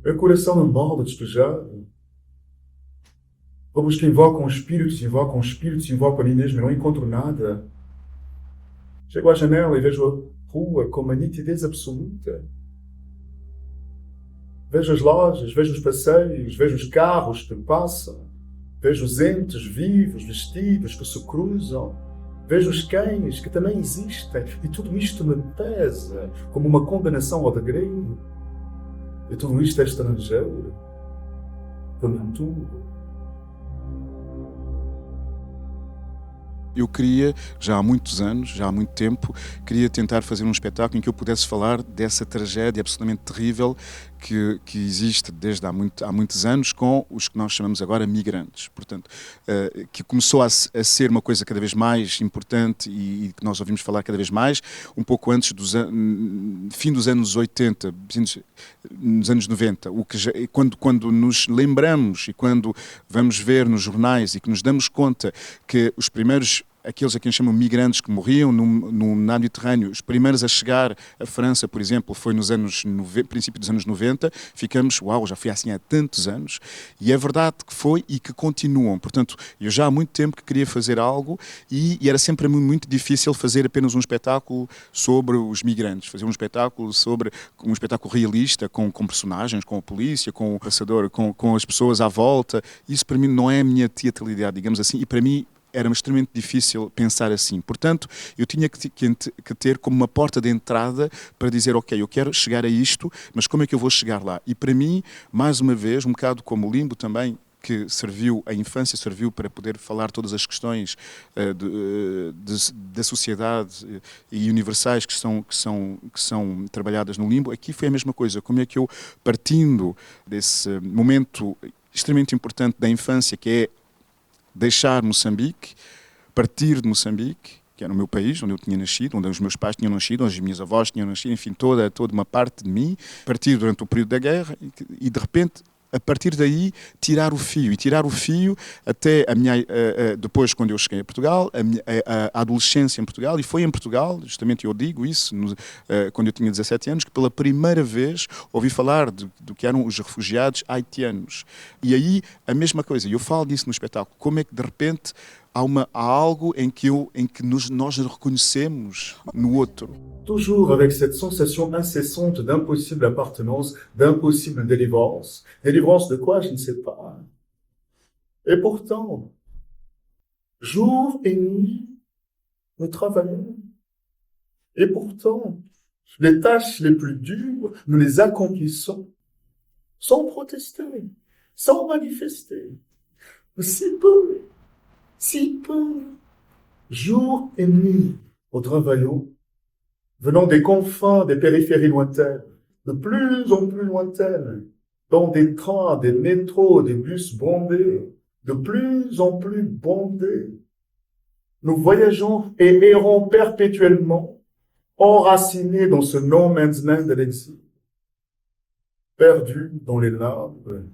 Meu coração não mole despejado. Como os que invocam espíritos, invocam a mim mesmo e não encontro nada. Chego à janela e vejo a rua com uma nitidez absoluta. Vejo as lojas, vejo os passeios, vejo os carros que passam, vejo os entes vivos, vestidos que se cruzam, vejo os cães que também existem e tudo isto me pesa como uma condenação ao degredo. E tudo isto é estrangeiro, para mim tudo. Eu queria, já há muitos anos, já há muito tempo, queria tentar fazer um espetáculo em que eu pudesse falar dessa tragédia absolutamente terrível que existe desde há muitos anos com os que nós chamamos agora migrantes. Portanto, que começou a ser uma coisa cada vez mais importante e que nós ouvimos falar cada vez mais, um pouco antes do fim dos anos 80, nos anos 90, quando nos lembramos e quando vamos ver nos jornais e que nos damos conta que os primeiros aqueles a quem chamam migrantes que morriam no Mediterrâneo, os primeiros a chegar à França, por exemplo, foi nos princípio dos anos 90, ficamos, uau, já foi assim há tantos anos, e é verdade que foi e que continuam. Portanto, eu já há muito tempo que queria fazer algo e era sempre muito difícil fazer apenas um espetáculo sobre os migrantes, fazer um espetáculo realista, com personagens, com a polícia, com o caçador, com as pessoas à volta. Isso para mim não é a minha teatralidade, digamos assim, e para mim era extremamente difícil pensar assim. Portanto, eu tinha que ter como uma porta de entrada para dizer, ok, eu quero chegar a isto, mas como é que eu vou chegar lá? E para mim, mais uma vez, um bocado como o Limbo também, que serviu, a infância serviu para poder falar todas as questões da sociedade e universais que são trabalhadas no Limbo, aqui foi a mesma coisa. Como é que eu, partindo desse momento extremamente importante da infância, que é deixar Moçambique, partir de Moçambique, que era o meu país, onde eu tinha nascido, onde os meus pais tinham nascido, onde as minhas avós tinham nascido, enfim, toda uma parte de mim, partir durante o período da guerra e de repente, a partir daí, tirar o fio até depois, quando eu cheguei a Portugal, a adolescência em Portugal, e foi em Portugal, justamente eu digo isso, quando eu tinha 17 anos, que pela primeira vez ouvi falar do que eram os refugiados haitianos. E aí, a mesma coisa, eu falo disso no espetáculo, como é que de repente há algo em que nós nos reconhecemos no outro. Toujours avec cette sensation incessante d'impossible appartenance, d'impossible délivrance. Délivrance de quoi, je ne sais pas. Et pourtant, jour et nuit, nous travaillons. Et pourtant, les tâches les plus dures, nous les accomplissons sans protester, sans manifester. Si peu, jour et nuit, nous travaillons, venant des confins, des périphéries lointaines, de plus en plus lointaines, dans des trains, des métros, des bus bondés, de plus en plus bondés. Nous voyageons et errons perpétuellement, enracinés dans ce no man's land de l'exil, perdus dans les larmes